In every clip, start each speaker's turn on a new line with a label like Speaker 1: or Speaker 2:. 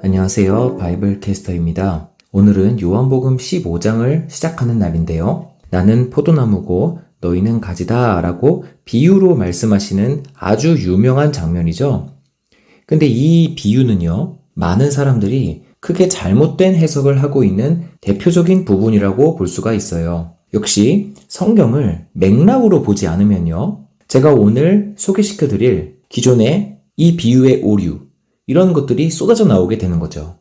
Speaker 1: 안녕하세요. 바이블 캐스터입니다. 오늘은 요한복음 15장을 시작하는 날인데요. 나는 포도나무고 너희는 가지다 라고 비유로 말씀하시는 아주 유명한 장면이죠. 근데 이 비유는요, 많은 사람들이 크게 잘못된 해석을 하고 있는 대표적인 부분이라고 볼 수가 있어요. 역시 성경을 맥락으로 보지 않으면요, 제가 오늘 소개시켜드릴 기존의 이 비유의 오류, 이런 것들이 쏟아져 나오게 되는 거죠.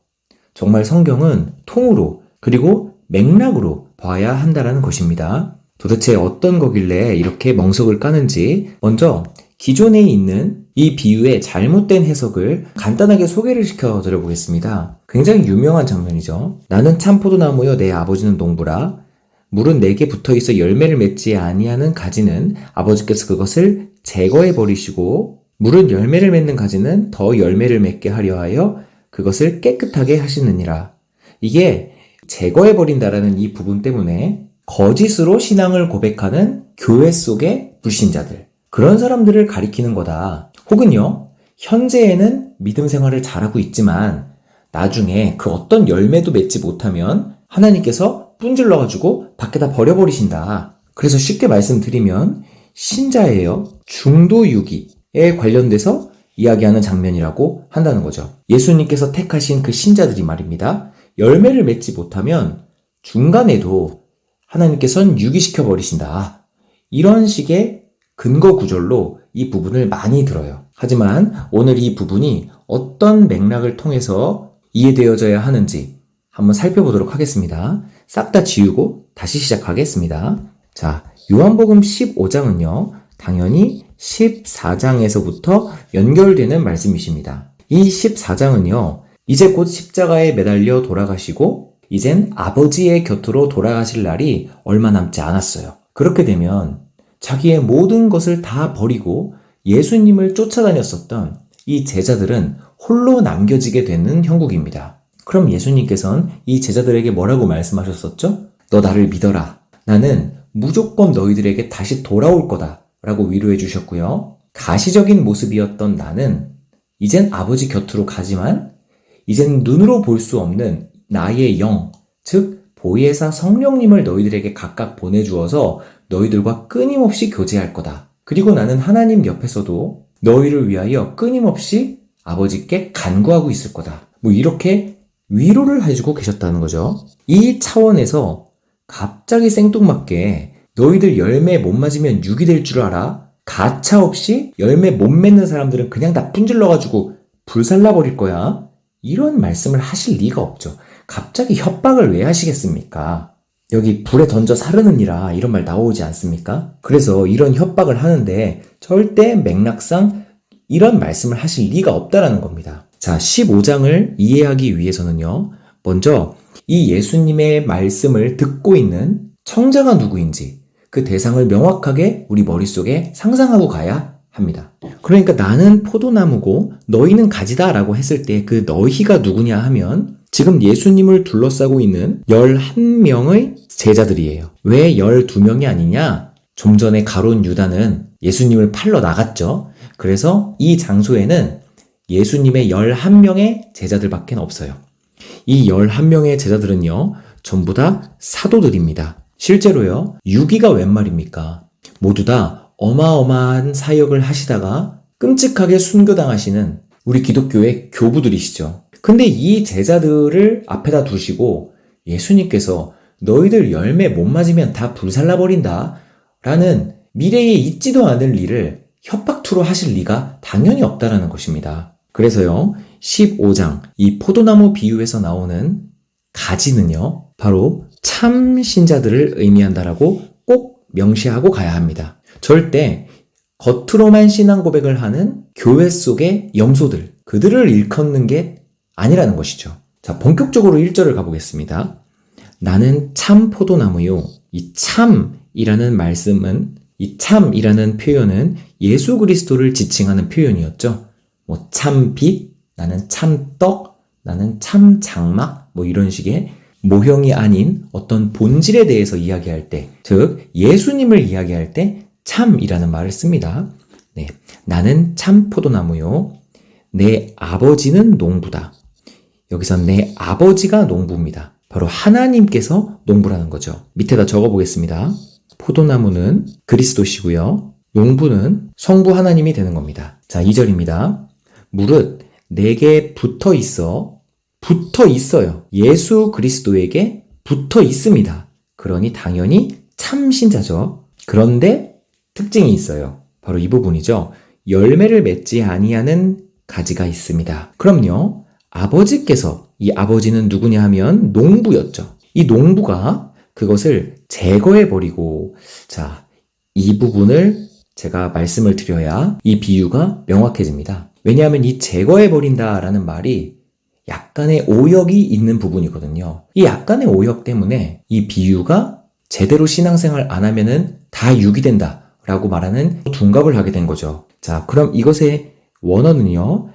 Speaker 1: 정말 성경은 통으로 그리고 맥락으로 봐야 한다는 것입니다. 도대체 어떤 거길래 이렇게 멍석을 까는지 먼저 기존에 있는 이 비유의 잘못된 해석을 간단하게 소개를 시켜드려 보겠습니다. 굉장히 유명한 장면이죠. 나는 참 포도나무여 내 아버지는 농부라. 물은 내게 붙어있어 열매를 맺지 아니하는 가지는 아버지께서 그것을 제거해 버리시고 물은 열매를 맺는 가지는 더 열매를 맺게 하려 하여 그것을 깨끗하게 하시느니라. 이게 제거해버린다라는 이 부분 때문에 거짓으로 신앙을 고백하는 교회 속의 불신자들, 그런 사람들을 가리키는 거다. 혹은요, 현재에는 믿음 생활을 잘하고 있지만 나중에 그 어떤 열매도 맺지 못하면 하나님께서 뿜질러가지고 밖에다 버려버리신다. 그래서 쉽게 말씀드리면 신자예요. 중도유기에 관련돼서 이야기하는 장면이라고 한다는 거죠. 예수님께서 택하신 그 신자들이 말입니다. 열매를 맺지 못하면 중간에도 하나님께서는 유기시켜 버리신다. 이런 식의 근거 구절로 이 부분을 많이 들어요. 하지만 오늘 이 부분이 어떤 맥락을 통해서 이해되어져야 하는지 한번 살펴보도록 하겠습니다. 싹 다 지우고 다시 시작하겠습니다. 자, 요한복음 15장은요, 당연히 14장에서부터 연결되는 말씀이십니다. 이 14장은요, 이제 곧 십자가에 매달려 돌아가시고 이젠 아버지의 곁으로 돌아가실 날이 얼마 남지 않았어요. 그렇게 되면 자기의 모든 것을 다 버리고 예수님을 쫓아다녔었던 이 제자들은 홀로 남겨지게 되는 형국입니다. 그럼 예수님께서는 이 제자들에게 뭐라고 말씀하셨었죠? 너 나를 믿어라. 나는 무조건 너희들에게 다시 돌아올 거다 라고 위로해 주셨고요. 가시적인 모습이었던 나는 이젠 아버지 곁으로 가지만 이젠 눈으로 볼 수 없는 나의 영, 즉 보혜사 성령님을 너희들에게 각각 보내주어서 너희들과 끊임없이 교제할 거다. 그리고 나는 하나님 옆에서도 너희를 위하여 끊임없이 아버지께 간구하고 있을 거다. 이렇게 위로를 해주고 계셨다는 거죠. 이 차원에서 갑자기 생뚱맞게 너희들 열매 못 맞으면 육이 될 줄 알아? 가차없이 열매 못 맺는 사람들은 그냥 다 분질러가지고 불살라버릴 거야. 이런 말씀을 하실 리가 없죠. 갑자기 협박을 왜 하시겠습니까? 여기 불에 던져 사르느니라 이런 말 나오지 않습니까? 그래서 이런 협박을 하는데 절대 맥락상 이런 말씀을 하실 리가 없다라는 겁니다. 자, 15장을 이해하기 위해서는요, 먼저 이 예수님의 말씀을 듣고 있는 청자가 누구인지 그 대상을 명확하게 우리 머릿속에 상상하고 가야 합니다. 그러니까 나는 포도나무고 너희는 가지다 라고 했을 때 그 너희가 누구냐 하면 지금 예수님을 둘러싸고 있는 11명의 제자들이에요. 왜 12명이 아니냐? 좀 전에 가룟 유다는 예수님을 팔러 나갔죠. 그래서 이 장소에는 예수님의 11명의 제자들밖에 없어요. 이 11명의 제자들은요, 전부 다 사도들입니다. 실제로요, 유기가 웬 말입니까? 모두 다 어마어마한 사역을 하시다가 끔찍하게 순교당하시는 우리 기독교의 교부들이시죠. 근데 이 제자들을 앞에다 두시고 예수님께서 너희들 열매 못 맞으면 다 불살라버린다 라는 미래에 있지도 않을 일을 협박투로 하실 리가 당연히 없다라는 것입니다. 그래서요, 15장 이 포도나무 비유에서 나오는 가지는요, 바로 참 신자들을 의미한다라고 꼭 명시하고 가야 합니다. 절대 겉으로만 신앙 고백을 하는 교회 속의 염소들, 그들을 일컫는 게 아니라는 것이죠. 자, 본격적으로 1절을 가보겠습니다. 나는 참 포도나무요. 이 참이라는 말씀은, 이 참이라는 표현은 예수 그리스도를 지칭하는 표현이었죠. 참 빛, 나는 참 떡, 나는 참 장막, 이런 식의 모형이 아닌 어떤 본질에 대해서 이야기할 때, 즉 예수님을 이야기할 때 참이라는 말을 씁니다. 네, 나는 참 포도나무요. 내 아버지는 농부다. 여기서 내 아버지가 농부입니다. 바로 하나님께서 농부라는 거죠. 밑에다 적어보겠습니다. 포도나무는 그리스도시고요. 농부는 성부 하나님이 되는 겁니다. 자, 2절입니다. 무릇 내게 붙어 있어요. 예수 그리스도에게 붙어 있습니다. 그러니 당연히 참 신자죠. 그런데 특징이 있어요. 바로 이 부분이죠. 열매를 맺지 아니하는 가지가 있습니다. 그럼요. 아버지께서, 이 아버지는 누구냐 하면 농부였죠. 이 농부가 그것을 제거해버리고, 자, 이 부분을 제가 말씀을 드려야 이 비유가 명확해집니다. 왜냐하면 이 제거해버린다라는 말이 약간의 오역이 있는 부분이거든요. 이 약간의 오역 때문에 이 비유가 제대로 신앙생활 안 하면은 다 유기된다 라고 말하는 둔갑을 하게 된 거죠. 자, 그럼 이것의 원어는요,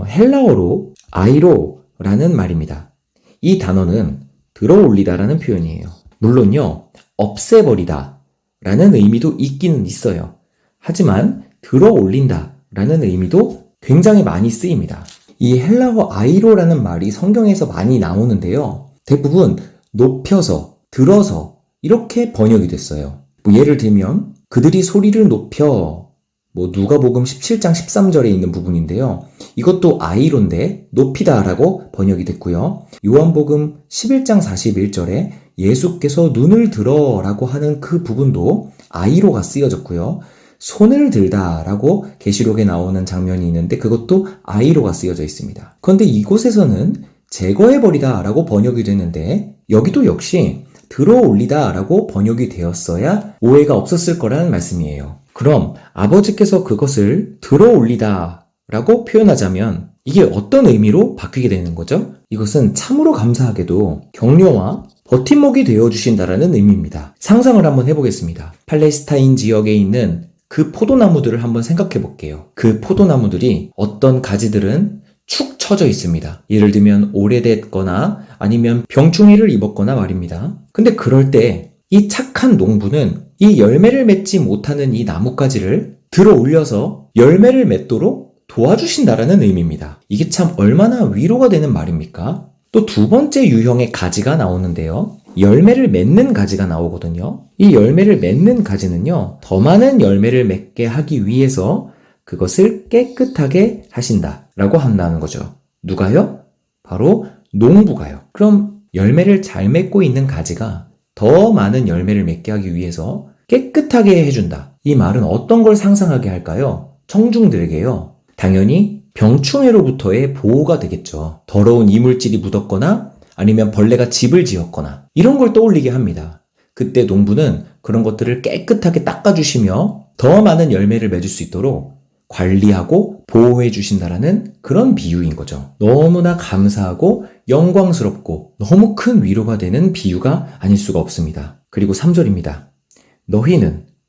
Speaker 1: 헬라어로 아이로라는 말입니다. 이 단어는 들어올리다라는 표현이에요. 물론요, 없애버리다 라는 의미도 있기는 있어요. 하지만 들어올린다 라는 의미도 굉장히 많이 쓰입니다. 이 헬라어 아이로라는 말이 성경에서 많이 나오는데요. 대부분 높여서, 들어서 이렇게 번역이 됐어요. 예를 들면 그들이 소리를 높여, 누가복음 17장 13절에 있는 부분인데요. 이것도 아이로인데 높이다라고 번역이 됐고요. 요한복음 11장 41절에 예수께서 눈을 들어라고 하는 그 부분도 아이로가 쓰여졌고요. 손을 들다라고 계시록에 나오는 장면이 있는데 그것도 아이로가 쓰여져 있습니다. 그런데 이곳에서는 제거해버리다라고 번역이 되는데 여기도 역시 들어올리다라고 번역이 되었어야 오해가 없었을 거라는 말씀이에요. 그럼 아버지께서 그것을 들어올리다라고 표현하자면 이게 어떤 의미로 바뀌게 되는 거죠? 이것은 참으로 감사하게도 격려와 버팀목이 되어주신다라는 의미입니다. 상상을 한번 해보겠습니다. 팔레스타인 지역에 있는 그 포도나무들을 한번 생각해 볼게요. 그 포도나무들이 어떤 가지들은 축 처져 있습니다. 예를 들면 오래됐거나 아니면 병충해를 입었거나 말입니다. 근데 그럴 때 이 착한 농부는 이 열매를 맺지 못하는 이 나뭇가지를 들어 올려서 열매를 맺도록 도와주신다라는 의미입니다. 이게 참 얼마나 위로가 되는 말입니까? 또 두 번째 유형의 가지가 나오는데요. 열매를 맺는 가지가 나오거든요. 이 열매를 맺는 가지는요, 더 많은 열매를 맺게 하기 위해서 그것을 깨끗하게 하신다라고 한다는 거죠. 누가요? 바로 농부가요. 그럼 열매를 잘 맺고 있는 가지가 더 많은 열매를 맺게 하기 위해서 깨끗하게 해준다. 이 말은 어떤 걸 상상하게 할까요? 청중들에게요. 당연히 병충해로부터의 보호가 되겠죠. 더러운 이물질이 묻었거나 아니면 벌레가 집을 지었거나 이런 걸 떠올리게 합니다. 그때 농부는 그런 것들을 깨끗하게 닦아주시며 더 많은 열매를 맺을 수 있도록 관리하고 보호해 주신다라는 그런 비유인 거죠. 너무나 감사하고 영광스럽고 너무 큰 위로가 되는 비유가 아닐 수가 없습니다. 그리고 3절입니다.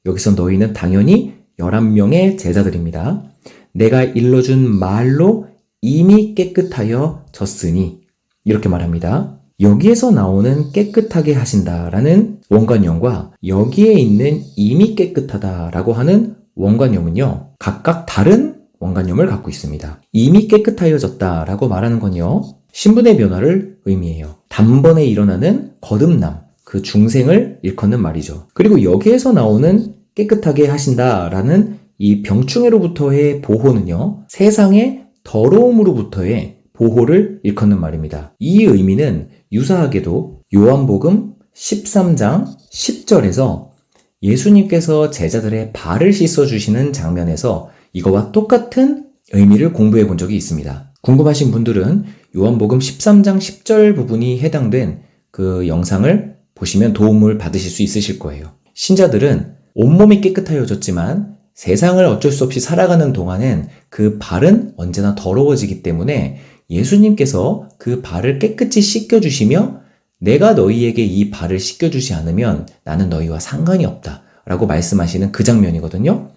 Speaker 1: 여기서 너희는 당연히 11명의 제자들입니다. 내가 일러준 말로 이미 깨끗하여 졌으니 이렇게 말합니다. 여기에서 나오는 깨끗하게 하신다라는 원관형과 여기에 있는 이미 깨끗하다라고 하는 원관형은요, 각각 다른 원관형을 갖고 있습니다. 이미 깨끗하여졌다라고 말하는 건요, 신분의 변화를 의미해요. 단번에 일어나는 거듭남, 그 중생을 일컫는 말이죠. 그리고 여기에서 나오는 깨끗하게 하신다라는 이 병충해로부터의 보호는요, 세상의 더러움으로부터의 보호를 일컫는 말입니다. 이 의미는 유사하게도 요한복음 13장 10절에서 예수님께서 제자들의 발을 씻어주시는 장면에서 이거와 똑같은 의미를 공부해 본 적이 있습니다. 궁금하신 분들은 요한복음 13장 10절 부분이 해당된 그 영상을 보시면 도움을 받으실 수 있으실 거예요. 신자들은 온몸이 깨끗하여졌지만 세상을 어쩔 수 없이 살아가는 동안엔 그 발은 언제나 더러워지기 때문에 예수님께서 그 발을 깨끗이 씻겨주시며 내가 너희에게 이 발을 씻겨주지 않으면 나는 너희와 상관이 없다 라고 말씀하시는 그 장면이거든요.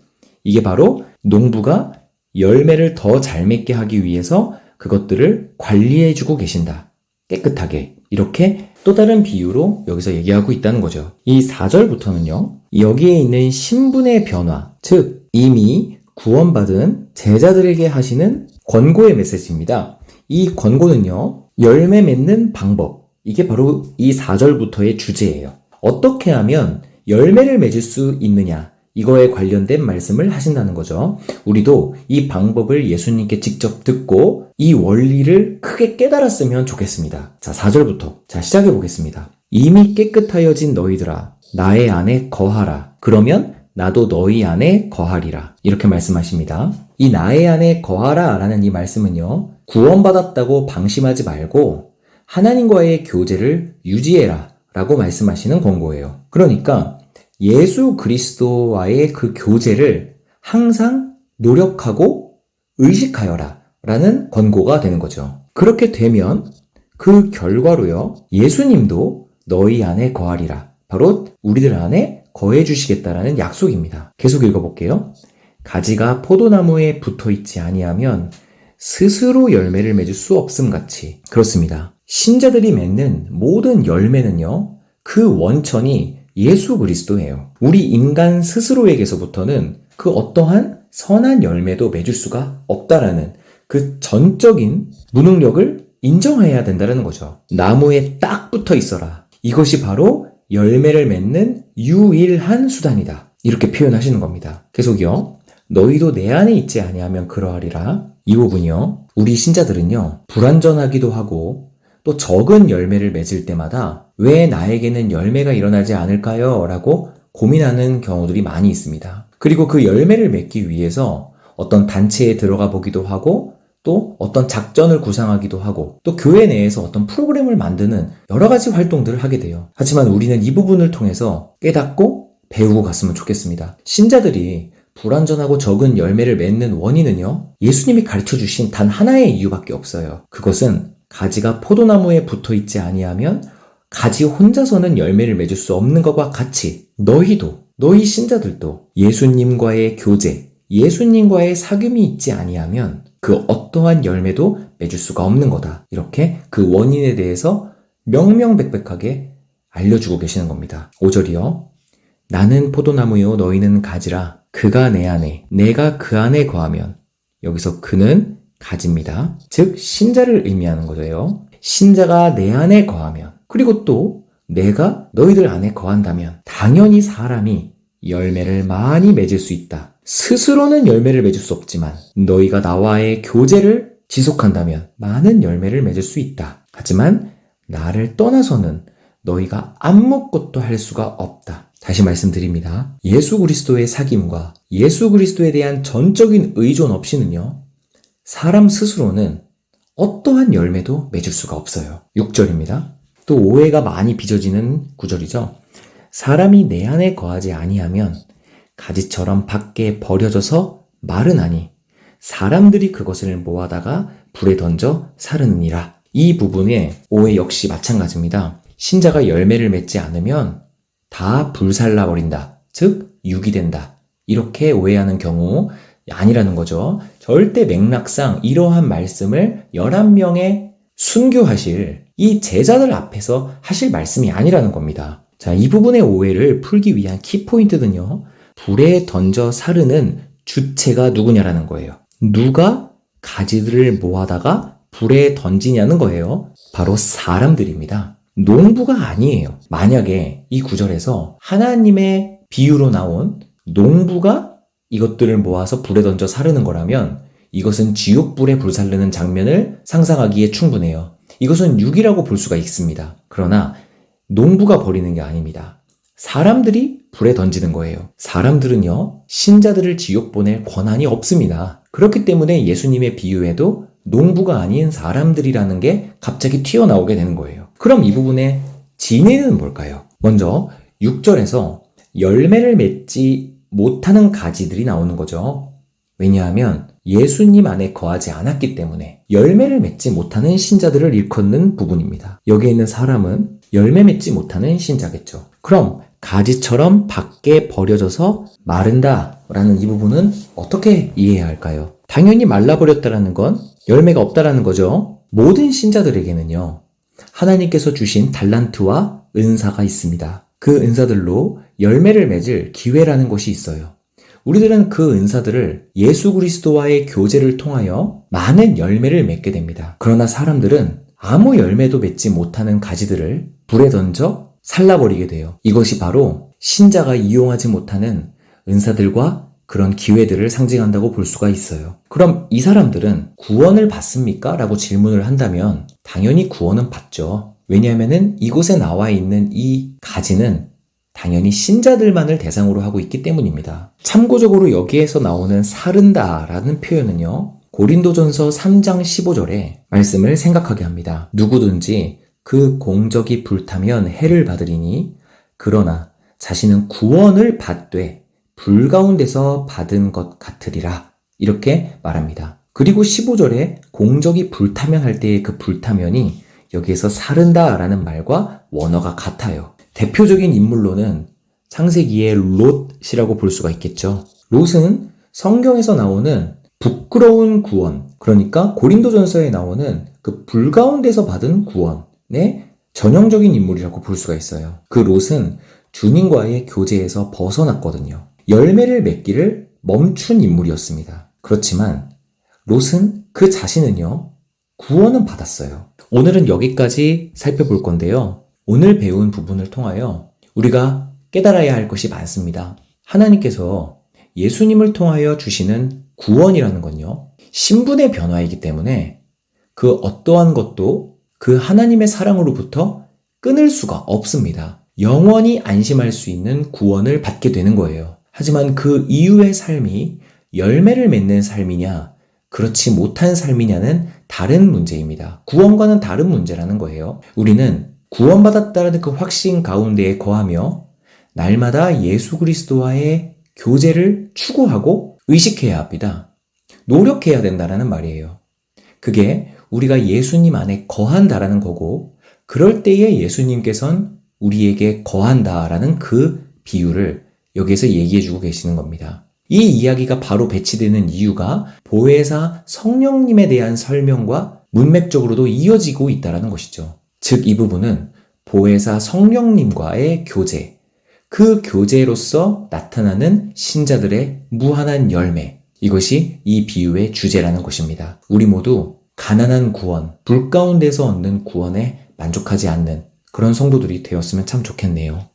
Speaker 1: 이게 바로 농부가 열매를 더 잘 맺게 하기 위해서 그것들을 관리해주고 계신다. 깨끗하게. 이렇게 또 다른 비유로 여기서 얘기하고 있다는 거죠. 이 4절부터는요. 여기에 있는 신분의 변화, 즉 이미 구원받은 제자들에게 하시는 권고의 메시지입니다. 이 권고는요. 열매 맺는 방법. 이게 바로 이 4절부터의 주제예요. 어떻게 하면 열매를 맺을 수 있느냐? 이거에 관련된 말씀을 하신다는 거죠. 우리도 이 방법을 예수님께 직접 듣고 이 원리를 크게 깨달았으면 좋겠습니다. 자, 4절부터. 자, 시작해 보겠습니다. 이미 깨끗하여진 너희들아, 나의 안에 거하라. 그러면 나도 너희 안에 거하리라. 이렇게 말씀하십니다. 이 나의 안에 거하라 라는 이 말씀은요, 구원받았다고 방심하지 말고 하나님과의 교제를 유지해라 라고 말씀하시는 권고예요. 그러니까 예수 그리스도와의 그 교제를 항상 노력하고 의식하여라 라는 권고가 되는 거죠. 그렇게 되면 그 결과로요, 예수님도 너희 안에 거하리라. 바로 우리들 안에 거해 주시겠다라는 약속입니다. 계속 읽어볼게요. 가지가 포도나무에 붙어있지 아니하면 스스로 열매를 맺을 수 없음같이. 그렇습니다. 신자들이 맺는 모든 열매는요, 그 원천이 예수 그리스도예요. 우리 인간 스스로에게서부터는 그 어떠한 선한 열매도 맺을 수가 없다라는 그 전적인 무능력을 인정해야 된다는 거죠. 나무에 딱 붙어 있어라. 이것이 바로 열매를 맺는 유일한 수단이다. 이렇게 표현하시는 겁니다. 계속이요. 너희도 내 안에 있지 아니하면 그러하리라. 이 부분이요, 우리 신자들은요, 불완전하기도 하고 또 적은 열매를 맺을 때마다 왜 나에게는 열매가 일어나지 않을까요? 라고 고민하는 경우들이 많이 있습니다. 그리고 그 열매를 맺기 위해서 어떤 단체에 들어가 보기도 하고 또 어떤 작전을 구상하기도 하고 또 교회 내에서 어떤 프로그램을 만드는 여러 가지 활동들을 하게 돼요. 하지만 우리는 이 부분을 통해서 깨닫고 배우고 갔으면 좋겠습니다. 신자들이 불완전하고 적은 열매를 맺는 원인은요, 예수님이 가르쳐 주신 단 하나의 이유밖에 없어요. 그것은 가지가 포도나무에 붙어 있지 아니하면 가지 혼자서는 열매를 맺을 수 없는 것과 같이 너희도, 너희 신자들도 예수님과의 교제, 예수님과의 사귐이 있지 아니하면 그 어떠한 열매도 맺을 수가 없는 거다. 이렇게 그 원인에 대해서 명명백백하게 알려주고 계시는 겁니다. 5절이요. 나는 포도나무요 너희는 가지라. 그가 내 안에, 내가 그 안에 거하면. 여기서 그는 가지입니다. 즉 신자를 의미하는 거예요. 신자가 내 안에 거하면, 그리고 또 내가 너희들 안에 거한다면 당연히 사람이 열매를 많이 맺을 수 있다. 스스로는 열매를 맺을 수 없지만 너희가 나와의 교제를 지속한다면 많은 열매를 맺을 수 있다. 하지만 나를 떠나서는 너희가 아무것도 할 수가 없다. 다시 말씀드립니다. 예수 그리스도의 사귐과 예수 그리스도에 대한 전적인 의존 없이는요, 사람 스스로는 어떠한 열매도 맺을 수가 없어요. 6절입니다. 또 오해가 많이 빚어지는 구절이죠. 사람이 내 안에 거하지 아니하면 가지처럼 밖에 버려져서 마르나니 사람들이 그것을 모아다가 불에 던져 사르느니라. 이 부분의 오해 역시 마찬가지입니다. 신자가 열매를 맺지 않으면 다 불살라 버린다. 즉 유기된다. 이렇게 오해하는 경우 아니라는 거죠. 절대 맥락상 이러한 말씀을 11명의 순교하실 이 제자들 앞에서 하실 말씀이 아니라는 겁니다. 자, 이 부분의 오해를 풀기 위한 키포인트는요, 불에 던져 사르는 주체가 누구냐라는 거예요. 누가 가지들을 모아다가 불에 던지냐는 거예요. 바로 사람들입니다. 농부가 아니에요. 만약에 이 구절에서 하나님의 비유로 나온 농부가 이것들을 모아서 불에 던져 사르는 거라면 이것은 지옥불에 불살르는 장면을 상상하기에 충분해요. 이것은 육이라고 볼 수가 있습니다. 그러나 농부가 버리는 게 아닙니다. 사람들이 불에 던지는 거예요. 사람들은요, 신자들을 지옥 보낼 권한이 없습니다. 그렇기 때문에 예수님의 비유에도 농부가 아닌 사람들이라는 게 갑자기 튀어나오게 되는 거예요. 그럼 이 부분의 진위는 뭘까요? 먼저 6절에서 열매를 맺지 못하는 가지들이 나오는 거죠. 왜냐하면 예수님 안에 거하지 않았기 때문에 열매를 맺지 못하는 신자들을 일컫는 부분입니다. 여기에 있는 사람은 열매 맺지 못하는 신자겠죠. 그럼 가지처럼 밖에 버려져서 마른다 라는 이 부분은 어떻게 이해해야 할까요? 당연히 말라버렸다라는 건 열매가 없다라는 거죠. 모든 신자들에게는요, 하나님께서 주신 달란트와 은사가 있습니다. 그 은사들로 열매를 맺을 기회라는 것이 있어요. 우리들은 그 은사들을 예수 그리스도와의 교제를 통하여 많은 열매를 맺게 됩니다. 그러나 사람들은 아무 열매도 맺지 못하는 가지들을 불에 던져 살라버리게 돼요. 이것이 바로 신자가 이용하지 못하는 은사들과 그런 기회들을 상징한다고 볼 수가 있어요. 그럼 이 사람들은 구원을 받습니까? 라고 질문을 한다면 당연히 구원은 받죠. 왜냐하면 이곳에 나와 있는 이 가지는 당연히 신자들만을 대상으로 하고 있기 때문입니다. 참고적으로 여기에서 나오는 사른다 라는 표현은요, 고린도전서 3장 15절의 말씀을 생각하게 합니다. 누구든지 그 공적이 불타면 해를 받으리니 그러나 자신은 구원을 받되 불 가운데서 받은 것 같으리라. 이렇게 말합니다. 그리고 15절에 공적이 불타면 할 때의 그 불타면이 여기에서 사른다 라는 말과 원어가 같아요. 대표적인 인물로는 창세기의 롯이라고 볼 수가 있겠죠. 롯은 성경에서 나오는 부끄러운 구원, 그러니까 고린도전서에 나오는 그 불 가운데서 받은 구원의 전형적인 인물이라고 볼 수가 있어요. 그 롯은 주님과의 교제에서 벗어났거든요. 열매를 맺기를 멈춘 인물이었습니다. 그렇지만 롯은 그 자신은요, 구원은 받았어요. 오늘은 여기까지 살펴볼 건데요. 오늘 배운 부분을 통하여 우리가 깨달아야 할 것이 많습니다. 하나님께서 예수님을 통하여 주시는 구원이라는 건요, 신분의 변화이기 때문에 그 어떠한 것도 그 하나님의 사랑으로부터 끊을 수가 없습니다. 영원히 안심할 수 있는 구원을 받게 되는 거예요. 하지만 그 이후의 삶이 열매를 맺는 삶이냐, 그렇지 못한 삶이냐는 다른 문제입니다. 구원과는 다른 문제라는 거예요. 우리는 구원받았다는 그 확신 가운데에 거하며 날마다 예수 그리스도와의 교제를 추구하고 의식해야 합니다. 노력해야 된다는 말이에요. 그게 우리가 예수님 안에 거한다라는 거고, 그럴 때에 예수님께서는 우리에게 거한다라는 그 비유를 여기에서 얘기해주고 계시는 겁니다. 이 이야기가 바로 배치되는 이유가 보혜사 성령님에 대한 설명과 문맥적으로도 이어지고 있다는 것이죠. 즉, 이 부분은 보혜사 성령님과의 교제, 그 교제로서 나타나는 신자들의 무한한 열매, 이것이 이 비유의 주제라는 것입니다. 우리 모두 가난한 구원, 불 가운데서 얻는 구원에 만족하지 않는 그런 성도들이 되었으면 참 좋겠네요.